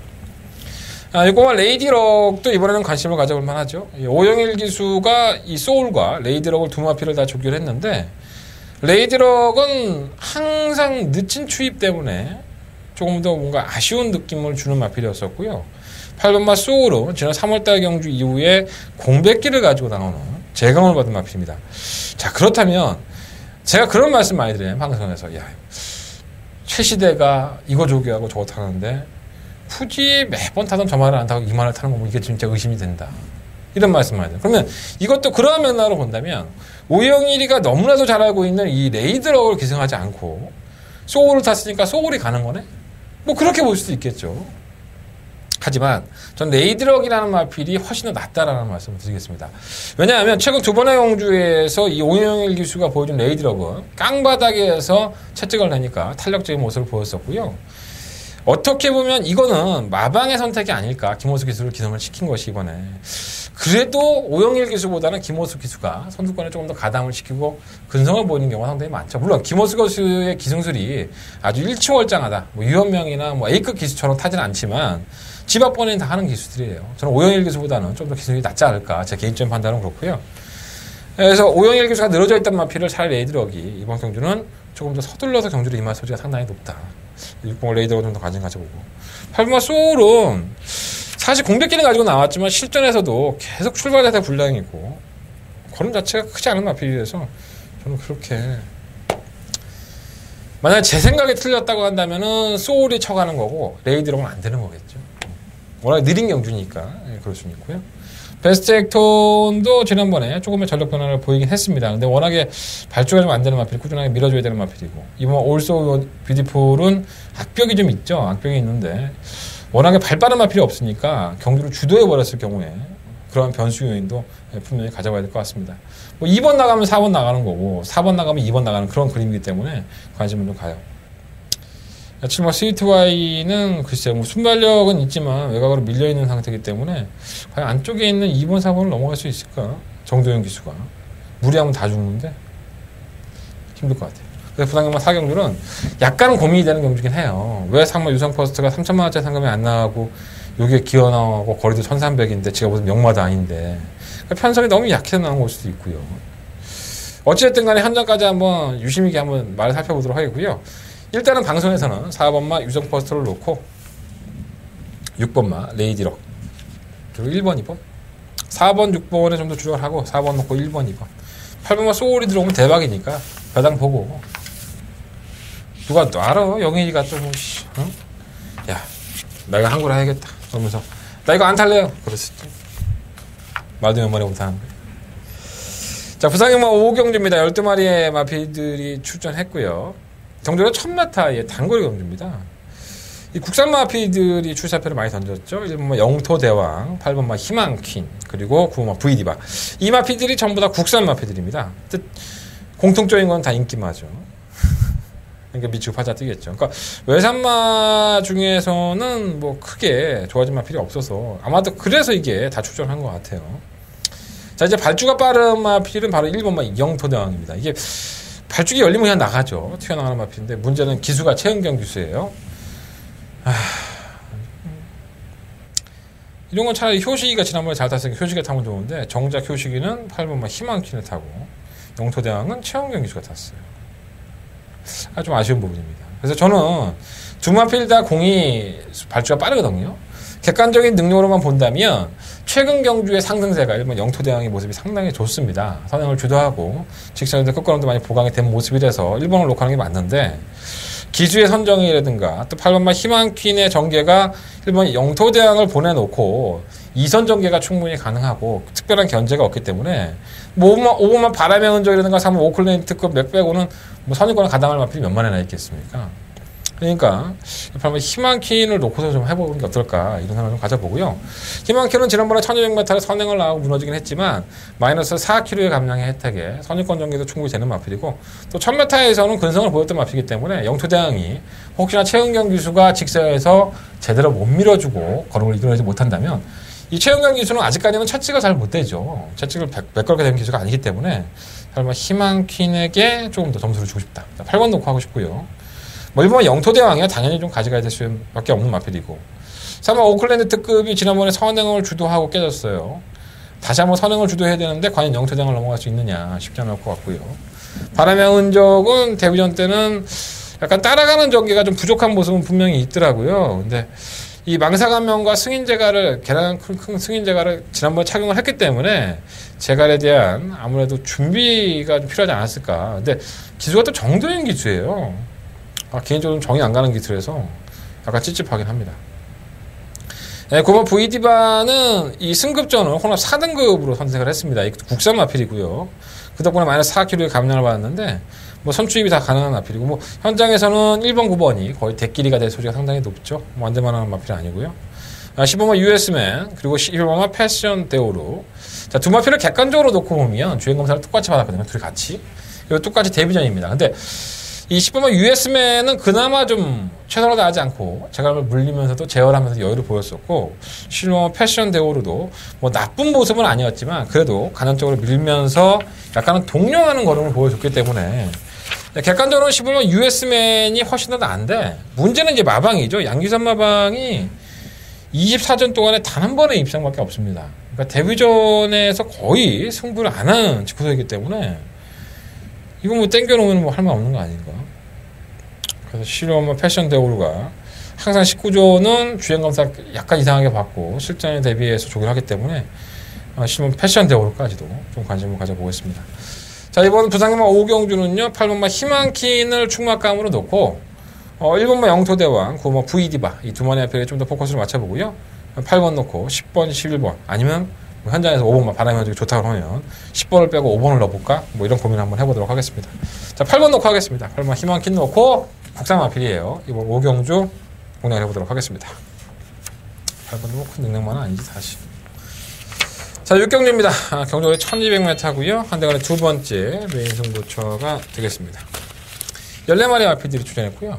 이 꼬마 레이디럭도 이번에는 관심을 가져볼 만하죠. 오영일 기수가 이 소울과 레이디럭을 두 마필을 다 조기를 했는데 레이디럭은 항상 늦은 추입 때문에 조금 더 뭔가 아쉬운 느낌을 주는 마필이었었고요. 8번마 소울은 지난 3월달 경주 이후에 공백기를 가지고 나오는 재강을 받은 마필입니다. 자 그렇다면 제가 그런 말씀 많이 드려요. 방송에서 야 최시대가 이거 조기하고 저거 타는데 굳이 매번 타던 저 말을 안 타고 이 말을 타는 거 이게 진짜 의심이 된다. 이런 말씀 많이 드려요. 그러면 이것도 그러한 면으로 본다면 오영일이가 너무나도 잘 알고 있는 이 레이드럭을 기승하지 않고 소울을 탔으니까 소울이 가는 거네? 뭐 그렇게 볼 수도 있겠죠. 하지만 전 레이드럭이라는 마필이 훨씬 더 낫다라는 말씀을 드리겠습니다. 왜냐하면 최근 두 번의 경주에서 이 오영일 기수가 보여준 레이드럭은 깡바닥에서 채찍을 내니까 탄력적인 모습을 보였었고요. 어떻게 보면 이거는 마방의 선택이 아닐까. 김호수 기수를 기능을 시킨 것이 이번에. 그래도 오영일 기수보다는 김호수 기수가 선두권에 조금 더 가담을 시키고 근성을 보이는 경우가 상당히 많죠. 물론 김호수 기수의 기승술이 아주 일치월장하다. 뭐 유현명이나 뭐 A급 기수처럼 타지는 않지만 집 앞번에는 다 하는 기수들이에요. 저는 오영일 기수보다는 좀 더 기승이 낫지 않을까. 제 개인적인 판단은 그렇고요. 그래서 오영일 기수가 늘어져 있던 마필을 차라리 레이드럭이 이번 경주는 조금 더 서둘러서 경주를 임할 소지가 상당히 높다. 6번을 레이더가 좀 더 관심 가져보고 8번마 소울은 사실 공백기는 가지고 나왔지만 실전에서도 계속 출발 자세 불량이고 걸음 자체가 크지 않은 마필이라서 저는 그렇게 만약에 제 생각이 틀렸다고 한다면은 소울이 쳐가는 거고 레이드로는 안 되는 거겠죠. 워낙 느린 경주니까 그럴 수는 있고요. 베스트 액톤도 지난번에 조금의 전력 변화를 보이긴 했습니다. 근데 워낙에 발주가 좀 안 되는 마필, 꾸준하게 밀어줘야 되는 마필이고 이번 올소 뷰티풀은 악벽이 좀 있죠. 악벽이 있는데 워낙에 발 빠른 마필이 없으니까 경주를 주도해 버렸을 경우에 그런 변수 요인도 분명히 가져봐야 될 것 같습니다. 뭐 2번 나가면 4번 나가는 거고 4번 나가면 2번 나가는 그런 그림이기 때문에 관심을 좀 가요. 7번 스위트와이는 글쎄요, 뭐 순발력은 있지만 외곽으로 밀려있는 상태이기 때문에 과연 안쪽에 있는 2번, 4번을 넘어갈 수 있을까? 정도현 기수가. 무리하면 다 죽는데 힘들 것 같아요. 그래서 부산경마 4경주는 약간은 고민이 되는 경주긴 해요. 왜 상마 유성퍼스트가 3,000만원짜리 상금이 안 나가고 여기에 기어 나오고 거리도 1,300인데 지가 무슨 명마도 아닌데 그러니까 편성이 너무 약해서 나온 걸 수도 있고요. 어찌됐든 간에 현장까지 한번 유심히 한번 말을 살펴보도록 하겠고요. 일단은 방송에서는 4번마 유성퍼스트를 놓고 6번마 레이디럭 그리고 1번, 2번 4번, 6번에 좀 더 주력을 하고 4번 놓고 1번, 2번 8번마 소울이 들어오면 대박이니까 배당 보고 누가 또 알아? 영인이가 또 뭐, 응? 야, 내가 한국을 해야겠다. 그러면서 나 이거 안 탈래요. 그랬었지. 말도 몇 마리 못하는데. 자, 부산경마 5경주입니다. 12마리의 마피들이 출전했고요. 경주가 1000m의 단거리 경주입니다. 이 국산 마피들이 출사표를 많이 던졌죠. 1번마 영토대왕, 8번마 희망퀸, 그리고 9번마 VD바. 이 마피들이 전부 다 국산 마피들입니다. 공통적인 건 다 인기마죠. 그러니까 미치고 파자 뛰겠죠. 그러니까 외산마 중에서는 뭐 크게 좋아진 마필이 없어서 아마도 그래서 이게 다 출전한 것 같아요. 자, 이제 발주가 빠른 마필은 바로 1번마 영토대왕입니다. 이게 발주기 열리면 그냥 나가죠. 튀어나가는 마필인데 문제는 기수가 최은경 기수예요. 이런 건 차라리 효식이가 지난번에 잘 탔으니까 효식이 타면 좋은데 정작 효식이는 8번마 희망퀸을 타고 영토대왕은 최원경 기수가 탔어요. 좀 아쉬운 부분입니다. 그래서 저는 두 마필 다 공이 발주가 빠르거든요. 객관적인 능력으로만 본다면 최근 경주의 상승세가 일본 영토대왕의 모습이 상당히 좋습니다. 선행을 주도하고 직선에서 끝걸음도 많이 보강이 된 모습이라서 일본을 녹화하는 게 맞는데 기수의 선정이라든가 또 8번마 희망퀸의 전개가 일본 영토대왕을 보내놓고 2선 전개가 충분히 가능하고 특별한 견제가 없기 때문에 뭐 5번만 바람의 흔적이라든가 3번 오클랜드급 맥 빼고는 뭐 선입권을 가담할 마필이 몇 만이나 있겠습니까? 그러니까 희망퀸을 놓고서 좀 해보는 게 어떨까 이런 생각을 좀 가져보고요. 희망퀸은 지난번에 1200m를 선행을 나가고 무너지긴 했지만 마이너스 4kg의 감량의 혜택에 선입권 전개도 충분히 되는 마필이고 또 1000m에서는 근성을 보였던 마필이기 때문에 영토대왕이 혹시나 최은경 기수가 직선에서 제대로 못 밀어주고 걸음을 이끌어내지 못한다면 이 최은경 기수는 아직까지는 채찍을 잘 못 대죠. 채찍을 메꿔게 된 기수가 아니기 때문에 설마 희망퀸에게 조금 더 점수를 주고 싶다. 8번 놓고 하고 싶고요. 뭐 일본 영토대왕이야 당연히 좀 가져가야 될 수밖에 없는 마필이고 3번 오클랜드 특급이 지난번에 선행을 주도하고 깨졌어요. 다시 한번 선행을 주도해야 되는데 과연 영토대왕을 넘어갈 수 있느냐 쉽지 않을 것 같고요. 바람의 흔적은 데뷔전 때는 약간 따라가는 전개가 좀 부족한 모습은 분명히 있더라고요. 근데 이 망사감면과 승인제갈을 계란 큰 승인제갈을 지난번에 착용을 했기 때문에 제갈에 대한 아무래도 준비가 좀 필요하지 않았을까. 근데 기수가 또 정도인 기수예요. 개인적으로 정이 안 가는 기술에서 약간 찝찝하긴 합니다. 네, 9번 VD바는 이 승급전을 혼합 4등급으로 선택을 했습니다. 이 국산 마필이고요. 그 덕분에 마이너스 4kg의 감량을 받았는데 뭐 선추입이 다 가능한 마필이고 뭐 현장에서는 1번, 9번이 거의 대끼리가 될 소리가 상당히 높죠. 뭐 안될만한 마필이 아니고요. 15번 US맨 그리고 11번만 패션 데오루. 자, 두 마필을 객관적으로 놓고 보면 주행 검사를 똑같이 받았거든요. 둘이 같이. 이거 똑같이 데뷔전입니다. 근데 이 10번만 US맨은 그나마 좀 최선을 다하지 않고 제갈을 물리면서도 제어하면서 여유를 보였었고 11번만 패션 데오르도 뭐 나쁜 모습은 아니었지만 그래도 간헐적으로 밀면서 약간은 동령하는 걸음을 보여줬기 때문에 객관적으로는 10번만 US맨이 훨씬 더 나은데 문제는 이제 마방이죠. 양규산 마방이 24전 동안에 단 한 번의 입상밖에 없습니다. 그러니까 데뷔전에서 거의 승부를 안 하는 직구석이기 때문에 이거 뭐 땡겨놓으면 뭐 할 말 없는 거 아닌가. 그래서 실험은 패션 데오르가 항상 19조는 주행검사 약간 이상하게 받고 실전에 대비해서 조기를 하기 때문에 실험 패션 데오르까지도 좀 관심을 가져보겠습니다. 자, 이번 부상경마 오경주는요 8번마 희망퀸을 충막감으로 놓고 1번마 영토대왕, 9번마 VD바 이 두 마리 앞에 좀 더 포커스를 맞춰보고요. 8번 놓고 10번, 11번 아니면 뭐 현장에서 5번만 바람이 흔적이 좋다고 하면 10번을 빼고 5번을 넣어볼까? 뭐 이런 고민을 한번 해보도록 하겠습니다. 자, 8번 놓고 하겠습니다. 8번 희망퀸 놓고 국산 마필이에요. 이번 오경주 공략을 해보도록 하겠습니다. 8번도 뭐 큰 능력만은 아니지 사실. 자, 6경주입니다. 경주거리 1200m고요. 한대간의 두 번째 메인 승부처가 되겠습니다. 14마리 마필들이 출전했고요.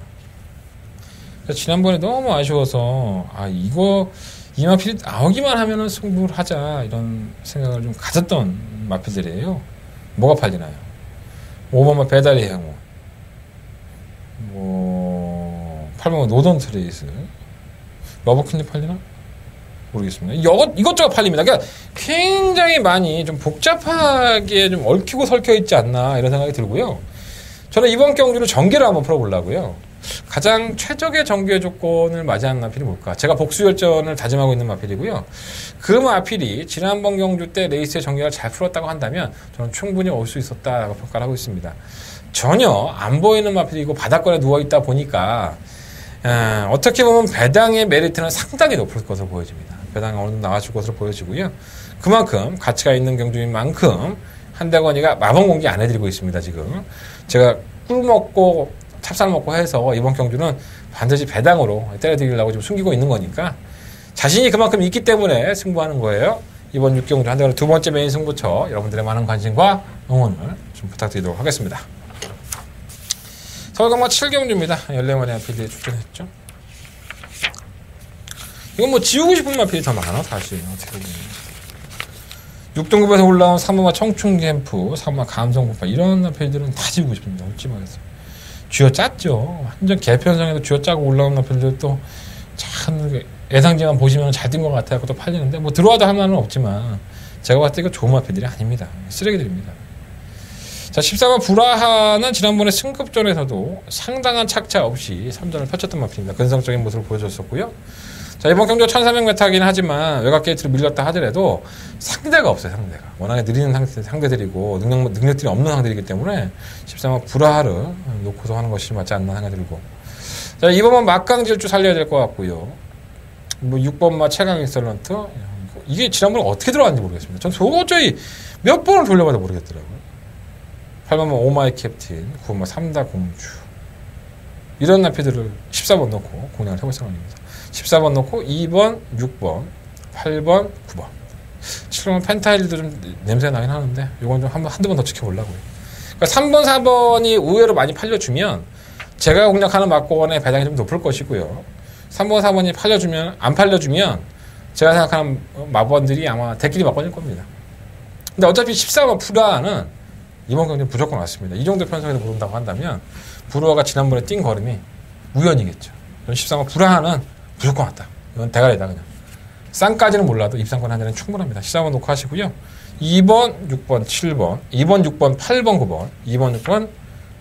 지난번에 너무 아쉬워서 이 마필이 나오기만 하면은 승부를 하자 이런 생각을 좀 가졌던 마필들이에요. 뭐가 팔리나요? 5번만 배달의 행운, 뭐 8번만 노던 트레이스, 러버퀸이 팔리나? 모르겠습니다. 이것저것 팔립니다. 그러니까 굉장히 많이 좀 복잡하게 좀 얽히고 설켜 있지 않나 이런 생각이 들고요. 저는 이번 경주를 전개를 한번 풀어보려고요. 가장 최적의 전개 조건을 맞이하는 마필이 뭘까? 제가 복수열전을 다짐하고 있는 마필이고요. 그 마필이 지난번 경주 때 레이스의 전개를 잘 풀었다고 한다면 저는 충분히 올 수 있었다고 평가를 하고 있습니다. 전혀 안 보이는 마필이고 바닥권에 누워있다 보니까 어떻게 보면 배당의 메리트는 상당히 높을 것으로 보여집니다. 배당이 어느 정도 나와줄 것으로 보여지고요. 그만큼 가치가 있는 경주인 만큼 한대건이가 마법 공개 안 해드리고 있습니다. 지금 제가 꿀 먹고 찹쌀 먹고 해서 이번 경주는 반드시 배당으로 때려드리려고 지금 숨기고 있는 거니까 자신이 그만큼 있기 때문에 승부하는 거예요. 이번 6경주 한대건의 두 번째 메인 승부처 여러분들의 많은 관심과 응원을 좀 부탁드리도록 하겠습니다. 서울경마 7경주입니다. 14마리 마필들이 출전했죠. 이건 뭐 지우고 싶은 마필이 더 많아 사실. 어떻게 보면 6등급에서 올라온 3번마 청춘캠프, 3번마 감성폭파 이런 마필들은 다 지우고 싶습니다. 웃지 마겠어요. 쥐어 짰죠. 완전 개편성에도 쥐어 짜고 올라온 마필들도 참 예상지만 보시면 잘 뛴 것 같아요. 또 팔리는데 뭐 들어와도 할 말은 없지만 제가 봤을 때 이거 좋은 마필들이 아닙니다. 쓰레기들입니다. 자, 14번 불화하는 지난번에 승급전에서도 상당한 착차 없이 3전을 펼쳤던 마필입니다. 근성적인 모습을 보여줬었고요. 자, 이번 경기가 1300m이긴 하지만 외곽 게이트를 밀렸다 하더라도 상대가 없어요, 상대가. 워낙에 느리는 상대들이고 능력들이 없는 상대이기 때문에 13번 불화를 놓고서 하는 것이 맞지 않나 생각이 들고. 자, 이번만 막강 질주 살려야 될 것 같고요. 뭐 6번마 최강 인설런트. 이게 지난번에 어떻게 들어갔는지 모르겠습니다. 전 도저히 몇 번을 돌려봐도 모르겠더라고요. 8번마 오마이 캡틴, 9번마 3다 공주. 이런 나피들을 14번 넣고 공략을 해볼 생각입니다. 14번 넣고 2번, 6번, 8번, 9번. 7번 펜타일도 좀 냄새가 나긴 하는데 이건 좀 한두 번 더 지켜보려고요. 그러니까 3번, 4번이 의외로 많이 팔려주면 제가 공략하는 막권의 배당이 좀 높을 것이고요. 3번, 4번이 안 팔려주면 제가 생각하는 마번들이 아마 대끼리 막권일 겁니다. 근데 어차피 14번 불화는 이번 경기는 무조건 왔습니다. 이 정도 편성에서 모른다고 한다면 불화가 지난번에 뛴 걸음이 우연이겠죠. 13번 불화는 무조건 왔다. 이건 대가리다 그냥. 쌍까지는 몰라도 입상권 한 잔은 충분합니다. 14번 놓고 하시고요. 2번, 6번, 7번, 2번, 6번, 8번, 9번, 2번, 6번,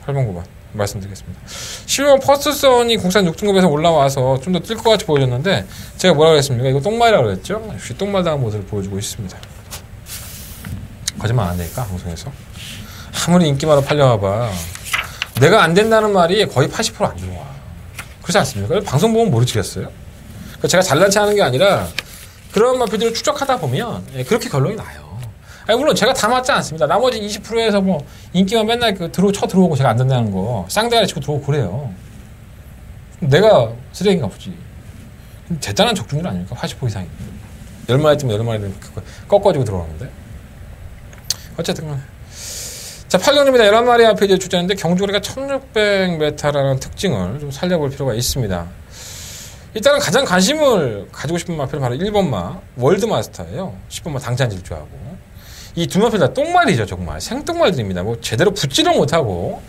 8번, 9번 말씀드리겠습니다. 10번 퍼스트선이 국산 6등급에서 올라와서 좀 더 뛸 것 같이 보여졌는데 제가 뭐라고 했습니까? 이거 똥말이라고 그랬죠? 역시 똥말 당한 모습을 보여주고 있습니다. 거짓말 안 되니까 방송에서. 아무리 인기마로 팔려와봐. 내가 안 된다는 말이 거의 80% 안 들어와. 그렇지 않습니까? 방송 보면 모르시겠어요? 그러니까 제가 잘난 체 하는 게 아니라 그런 마피들을 추적하다 보면 그렇게 결론이 나요. 아니, 물론 제가 다 맞지 않습니다. 나머지 20%에서 뭐 인기만 맨날 쳐 들어오고 제가 안 된다는 거 쌍대가리 치고 들어오고 그래요. 내가 쓰레기인가 보지. 대단한 적중률 아닙니까? 80% 이상이. 10마리 뜨면 10마리 꺾어지고 들어오는데. 어쨌든 자, 8경기입니다. 11마리 앞에 이제 주자인데 경주거리가 1600m라는 특징을 좀 살려볼 필요가 있습니다. 일단은 가장 관심을 가지고 싶은 마표는 바로 1번마 월드마스터예요. 10번마 당찬 질주하고. 이 두 마표 다 똥말이죠, 정말. 생똥말들입니다. 뭐 제대로 붙지를 못하고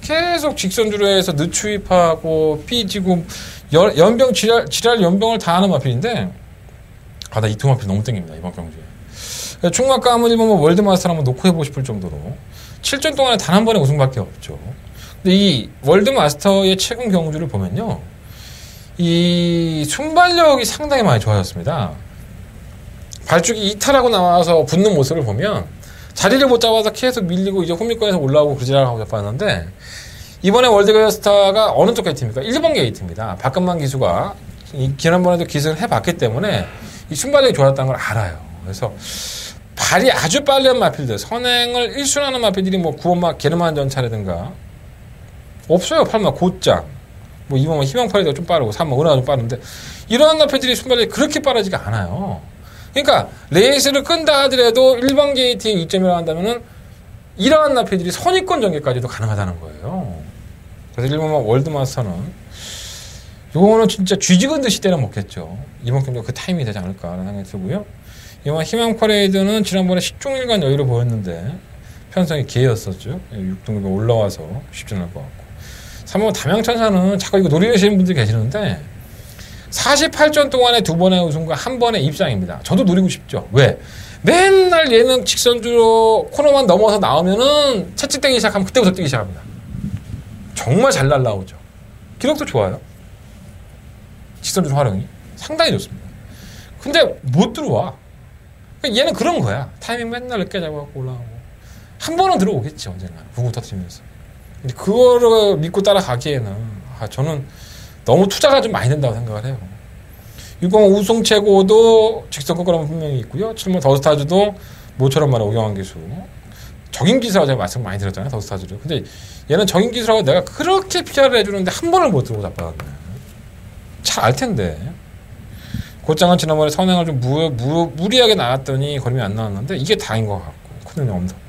계속 직선주로 해서 늦추입하고 삐지고 연병 지랄 연병을 다 하는 마표인데 나 이 두 마표 너무 땡깁니다, 이번 경주에. 충막과 한번 1번마 월드마스터를 한번 놓고 해보고 싶을 정도로 7전 동안에 단 한 번의 우승밖에 없죠. 근데 이 월드마스터의 최근 경주를 보면요. 이 순발력이 상당히 많이 좋아졌습니다. 발죽이 이탈하고 나와서 붙는 모습을 보면 자리를 못 잡아서 계속 밀리고 이제 홈리권에서 올라오고 그지랄하고 잡았는데 이번에 월드게이트가 어느 쪽 게이트입니까? 1번 게이트입니다. 박근만 기수가 지난번에도 기술을 해봤기 때문에 이 순발력이 좋아졌다는 걸 알아요. 그래서 발이 아주 빠른 마필들, 선행을 1순하는 마필들이 뭐 9번마 게르만 전차라든가 없어요. 8번마 곧장, 뭐 2번마 희망파리가 좀 빠르고 3번마 은하가 좀 빠른데 이러한 마필들이 순발력이 그렇게 빠르지가 않아요. 그러니까 레이스를 끈다 하더라도 1번 게이트에 이점이라고 한다면은 이러한 나피들이 선입권 전개까지도 가능하다는 거예요. 그래서 1번마 월드마스터는 요거는 진짜 쥐지근 듯이 때려 먹겠죠. 이번 경기가 그 타이밍이 되지 않을까라는 생각이 들고요. 이번 희망 퍼레이드는 지난번에 10종일간 여유를 보였는데 편성이 개였었죠. 6등급에 올라와서 쉽지 않을 것 같고. 3번 담양천사는 자꾸 이거 노리시는 분들이 계시는데 48전 동안에 2번의 우승과 1번의 입상입니다. 저도 노리고 싶죠. 왜? 맨날 얘는 직선주로 코너만 넘어서 나오면은 채찍대기 시작하면 그때부터 뛰기 시작합니다. 정말 잘 날라오죠. 기록도 좋아요. 직선주로 활용이 상당히 좋습니다. 근데 못 들어와. 그러니까 얘는 그런 거야. 타이밍 맨날 늦게 잡아갖고 올라가고 한 번은 들어오겠지 언젠가 붕붕 터뜨리면서. 근데 그거를 믿고 따라가기에는 저는 너무 투자가 좀 많이 된다고 생각을 해요. 6번 우승 최고도 직선 거꾸로는 분명히 있고요. 7번 더스타즈도 모처럼 말해 오경환 기수. 적인 기수라고 제가 말씀 많이 드렸잖아요. 더스타즈를. 근데 얘는 적인 기수라고 내가 그렇게 PR을 해주는데 한 번을 못 들고 잡아갔네. 잘 알 텐데. 곧장은 지난번에 선행을 좀 무리하게 나왔더니 걸음이 안 나왔는데 이게 다인 것 같고 큰 의미 없는 것 같고.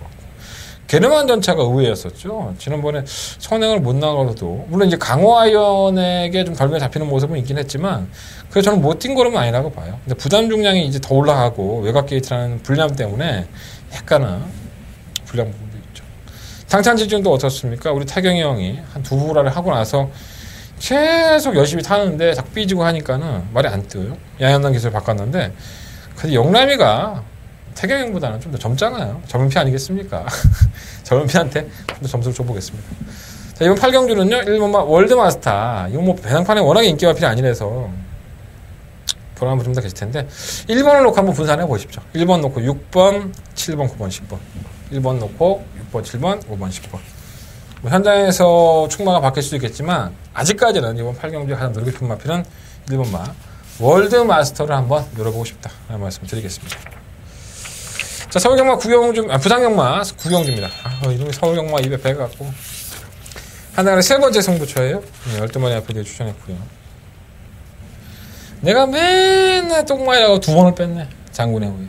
게르만 전차가 의외였었죠. 지난번에 선행을 못 나가서도 물론 이제 강호아이언에게 좀 덜매 잡히는 모습은 있긴 했지만 그래서 저는 못 뛴 걸음은 아니라고 봐요. 근데 부담 중량이 이제 더 올라가고 외곽 게이트라는 불리함 때문에 약간은 불리한 부분도 있죠. 당찬 지준도 어떻습니까? 우리 태경이 형이 한 2후라를 하고 나서 계속 열심히 타는데 자꾸 삐지고 하니까는 말이 안 뜨요. 양현단 기술 바꿨는데 근데 영남이가 태경형보다는 좀 더 젊잖아요. 젊은 피 아니겠습니까? 젊은 피한테 좀 더 점수를 줘보겠습니다. 자, 이번 8경주는요, 1번마 월드마스터. 이거 뭐 배당판에 워낙에 인기가 필요 아니라서 보라는 분들 다 계실 텐데 1번을 놓고 한번 분산해 보십시오. 1번 놓고 6번, 7번, 9번, 10번. 1번 놓고 6번, 7번, 5번, 10번. 뭐 현장에서 충마가 바뀔 수도 있겠지만 아직까지는 이번 8경주에 가장 노력이 큰 마필은 1번마 월드마스터를 한번 노려보고 싶다 라는 말씀을 드리겠습니다. 자, 서울경마 9경주, 부산경마 9경주입니다. 이놈이 서울경마 입에 배갖고 하나가 세 번째 승부처예요. 12마리 앞에 추천했고요. 내가 맨날 똥마이라고 2번을 뺐네. 장군의 후에.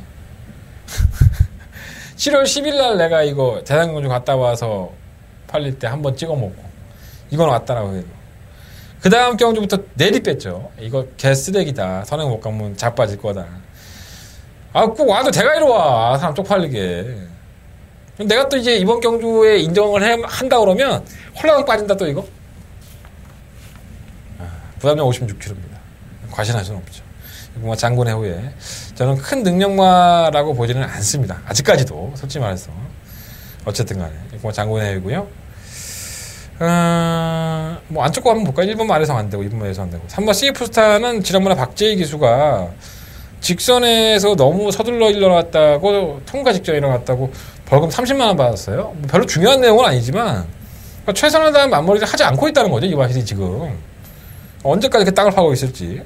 7월 10일 날 내가 이거 대장경주 갔다 와서 팔릴 때 한번 찍어 먹고 이건 왔다라고 해도 그 다음 경주부터 내리 뺐죠. 이거 개쓰레기다. 선행 못 가면 자빠질 거다. 꼭 와도 대가리로 와. 사람 쪽팔리게. 내가 또 이제 이번 경주에 인정을 한다 그러면 홀라당 빠진다 또 이거. 부담량 56kg입니다. 과신할 수는 없죠. 이거 장군의 후에 저는 큰 능력마라고 보지는 않습니다. 아직까지도 솔직히 말해서 어쨌든 간에 이거 장군의 후고요. 뭐 안쪽 거 한번 볼까요? 1번 말에서 안 되고 2번 말에서 안 되고 3번 CF스타는 지난번에 박재희 기수가 직선에서 너무 서둘러 일어났다고 통과 직전에 일어났다고 벌금 30만 원 받았어요. 뭐 별로 중요한 내용은 아니지만 그러니까 최선을 다한 맞머리를 하지 않고 있다는 거죠. 이 마실이 지금 언제까지 이렇게 땅을 파고 있을지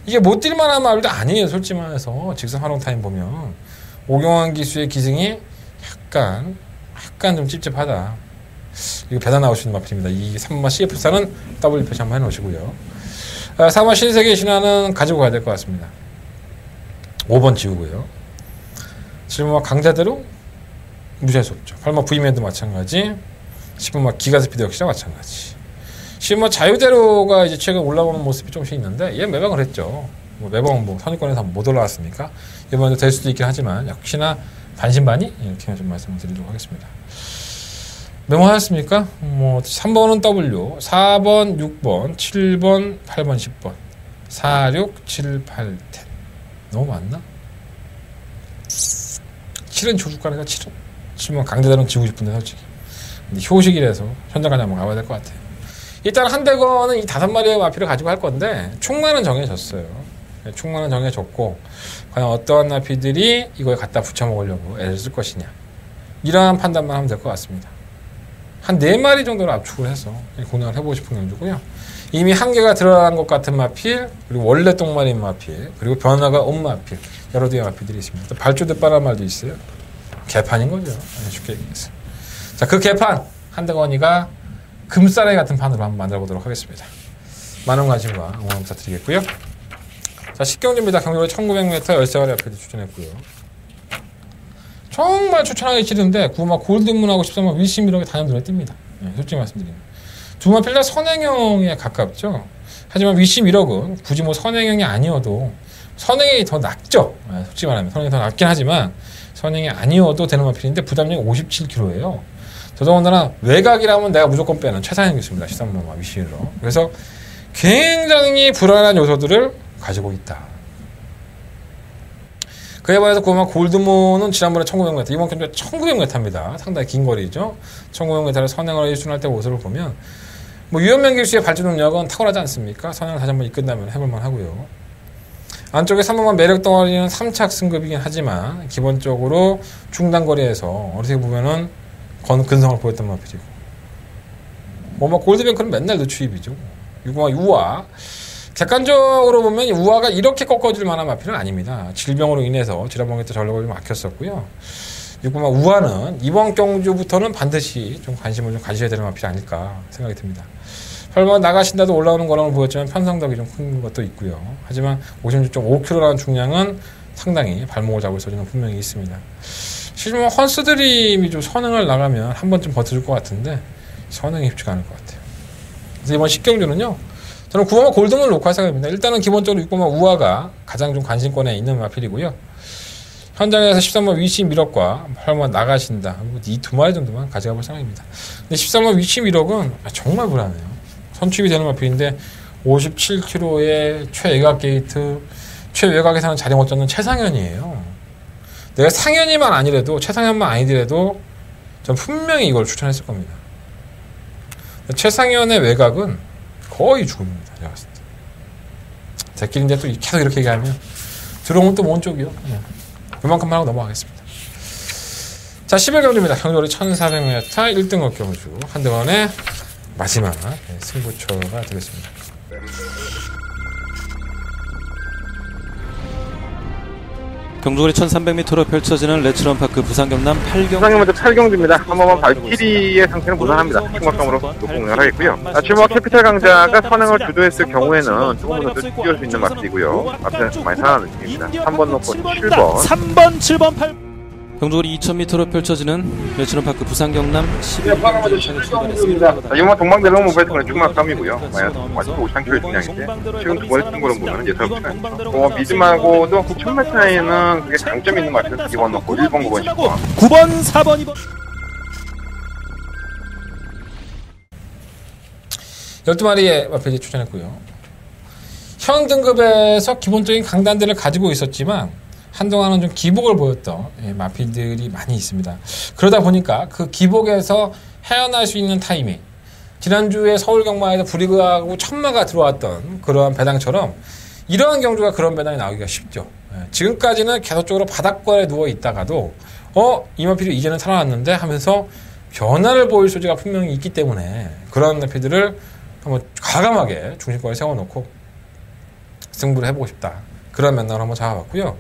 이게 못 뛸 만한 말도 아니에요. 솔직히 말해서 직선 활용 타임 보면 오경환 기수의 기승이 약간 좀 찝찝하다. 이거 배당 나올 수 있는 마필입니다. 이 3번 CF4는 W 표시 한번 해놓으시고요. 3번 신세계 신화는 가지고 가야 될 것 같습니다. 5번 지우고요. 7번 강자대로 무시할 수 없죠. 8번 V맨도 마찬가지. 10번 기가스피드 역시나 마찬가지. 10번 자유대로가 이제 최근 올라오는 모습이 조금씩 있는데 얘 매방을 했죠. 매번 선입권에서 못 올라왔으니까 이번에도 될 수도 있긴 하지만 역시나 반신반의 이렇게 좀 말씀을 드리도록 하겠습니다. 메모하셨습니까? 3번은 W, 4번, 6번, 7번, 8번, 10번 4, 6, 7, 8, 10 너무 많나? 7은 조주가니까 7번 강대대로는 지고 싶은데 솔직히 근데 효식이라서 현장까지 한번 가봐야 될 것 같아요. 일단 한대건은 이 5마리의 마피를 가지고 할 건데 충만은 정해졌어요. 충만은 정해졌고 과연 어떠한 마피들이 이거에 갖다 붙여 먹으려고 애를 쓸 것이냐 이러한 판단만 하면 될 것 같습니다. 한 4마리 정도를 압축을 해서 공략을 해보고 싶은 경주고요. 이미 한계가 들어간 것 같은 마필, 그리고 원래 똥마리인 마필, 그리고 변화가 온 마필, 여러 개의 마필들이 있습니다. 발주대빠란 말도 있어요. 개판인 거죠. 쉽게 얘기해서. 자, 그 개판, 한대건이가 금싸라기 같은 판으로 한번 만들어 보도록 하겠습니다. 많은 관심과 응원 부탁드리겠고요. 자, 10경주입니다. 경주로 1900m 13마리 앞에 추천했고요. 정말 추천하기 싫은데 9마 골든문하고 13마 윌심 이렇게 단연 눈에 띕니다. 솔직히 말씀드리면 두 마필 다 선행형에 가깝죠. 하지만 윌심 1억은 굳이 선행형이 아니어도 선행이 더 낫죠. 솔직히 말하면 선행이 더 낫긴 하지만 선행이 아니어도 되는 마필인데 부담량이 57kg예요. 더더군다나 외곽이라면 내가 무조건 빼는 최상향이 있습니다. 13마 윌심으로. 그래서 굉장히 불안한 요소들을 가지고 있다. 그에 반해서 골드문은 지난번에 1900m, 이번 경주에 1900m입니다. 상당히 긴 거리죠. 1900m를 선행을 일순할 때 모습을 보면 유현명 기수의 발주 능력은 탁월하지 않습니까? 선행을 다시 한번 이끈다면 해볼만 하고요. 안쪽에 3번만 매력 덩어리는 3착 승급이긴 하지만 기본적으로 중단거리에서 어떻게 보면은 근성을 보였던 마필이고 골드뱅크는 맨날 늦추입이죠. 6번 우아 객관적으로 보면 우아가 이렇게 꺾어질 만한 마필은 아닙니다. 질병으로 인해서 지난번에 또 전력을 좀 아꼈었고요. 6번 우아는 이번 경주부터는 반드시 좀 관심을 좀 가지셔야 되는 마필이 아닐까 생각이 듭니다. 8번 나가신다도 올라오는 거라고 보였지만 편성덕이 좀 큰 것도 있고요. 하지만 56.5kg라는 중량은 상당히 발목을 잡을 소지는 분명히 있습니다. 실제로 헌스드림이 좀 선행을 나가면 한 번쯤 버텨줄 것 같은데 선행이 쉽지가 않을 것 같아요. 그래서 이번 10경주는요. 저는 9번마 골든을 놓고 할 생각입니다. 일단은 기본적으로 6번마 우아가 가장 좀 관심권에 있는 마필이고요. 현장에서 13번 위시 미럭과 8번마 나가신다. 이 2마리 정도만 가져가 볼 생각입니다. 근데 13번 위시 미럭은 정말 불안해요. 선취입이 되는 마필인데 57kg의 최외곽 게이트, 최외곽에서는 자리 못 잡는 최상현이에요. 내가 상현이만 아니래도 최상현만 아니더라도 전 분명히 이걸 추천했을 겁니다. 최상현의 외곽은 거의 죽음입니다. 제가 봤을 때. 제끼리인데 또 계속 이렇게 얘기하면 들어오면 또 뭔 쪽이요? 이만큼만 하고 넘어가겠습니다. 자, 11경주입니다. 경주거리 1400m 1등급 경주 한대원의 마지막 승부처가 되겠습니다. 경주거리 1300m로 펼쳐지는 레츠런파크 부산 경남 8경. 부산 먼저 8경주입니다. 한 번만 발키리의 상태는 무난합니다. 충격감으로 높공을 하겠고요. 주모와 캐피탈 강자가 선행을 주도했을 경우에는 조금 더 뛰어올 수 있는 맛이고요. 앞에서 많이 살아나는 느낌입니다. 3번 놓고 7번. 3번, 7번, 8번. 경주거리 2000m로 펼쳐지는 레츠런파크 부산 경남 11경 차례 이번 동방대로 모바일통은 중막감이고요. 마이너스 53kg 중량인데 지금 두 번째 친구를 보면 예사롭지 않죠. 미드하고도 1000m 차이는 그게 장점이 있는 것 같아서 2번 넣고 1번, 9번, 10번. 9번, 4번, 2번. 12마리의 마필이 추천했고요. 현 등급에서 기본적인 강단들을 가지고 있었지만 한동안은 좀 기복을 보였던 마필들이 많이 있습니다. 그러다 보니까 그 기복에서 헤어날 수 있는 타이밍, 지난주에 서울 경마에서 불이그하고 천마가 들어왔던 그러한 배당처럼 이러한 경주가 그런 배당이 나오기가 쉽죠. 지금까지는 계속적으로 바닥권에 누워 있다가도 이 마필이 이제는 살아났는데 하면서 변화를 보일 소지가 분명히 있기 때문에 그런 마필들을 한번 과감하게 중심권에 세워놓고 승부를 해보고 싶다. 그런 맥락을 한번 잡아봤고요.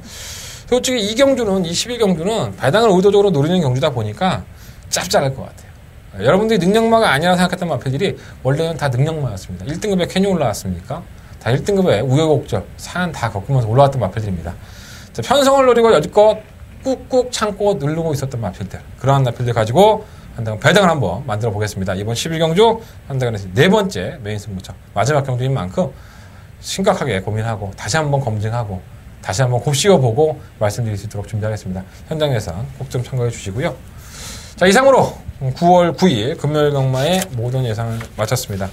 솔직히 이 경주는, 이 11경주는 배당을 의도적으로 노리는 경주다 보니까 짭짤할 것 같아요. 여러분들이 능력마가 아니라 생각했던 마필들이 원래는 다 능력마였습니다. 1등급에 괜히 올라왔습니까? 다 1등급에 우여곡절, 산 다 겪으면서 올라왔던 마필들입니다. 자, 편성을 노리고 여지껏 꾹꾹 참고 누르고 있었던 마필들. 그러한 마필들 가지고 한다면 배당을 한번 만들어 보겠습니다. 이번 11경주 한다면에서 네 번째 메인 승부처. 마지막 경주인 만큼 심각하게 고민하고 다시 한번 검증하고 다시 한번 곱씹어보고 말씀드릴 수 있도록 준비하겠습니다. 현장 예상 꼭 좀 참고해 주시고요. 자, 이상으로 9월 9일 금요일 경마의 모든 예상을 마쳤습니다.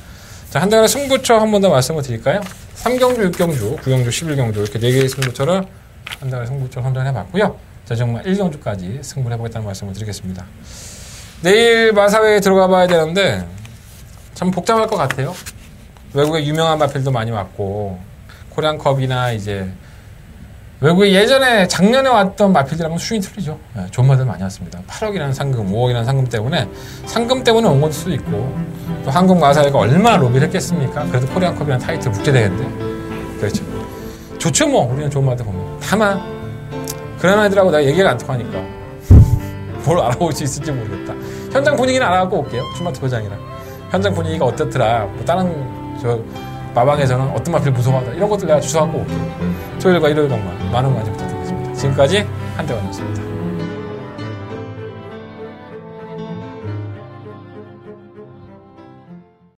자, 한달의 승부처 한 번 더 말씀을 드릴까요? 3경주, 6경주, 9경주, 11경주 이렇게 4개의 승부처를 한달의 승부처 선정해봤고요. 자, 정말 1경주까지 승부를 해보겠다는 말씀을 드리겠습니다. 내일 마사회에 들어가 봐야 되는데 참 복잡할 것 같아요. 외국에 유명한 마필도 많이 왔고 코리안컵이나 이제 외국에 예전에 작년에 왔던 마필들하고는 수준이 틀리죠. 좋은 마들 많이 왔습니다. 8억이라는 상금, 5억이라는 상금 때문에 온 걸 수도 있고 또 한국 마사회가 얼마나 로비를 했겠습니까? 그래도 코리안컵이라는 타이틀 묵제되겠는데 그렇죠. 좋죠 뭐 우리는 좋은 마들 보면. 다만 그런 아이들하고 내가 얘기가 안 통하니까 뭘 알아볼 수 있을지 모르겠다. 현장 분위기는 알아갖고 올게요. 춤마트 도장이랑 현장 분위기가 어떻더라. 뭐 다른 저 마방에서는 어떤 마필 무서워하다 이런 것들 내가 주워갖고 올게요. 토요일과 일요일 동안 많은 관심 부탁드리겠습니다. 지금까지 한대원이었습니다.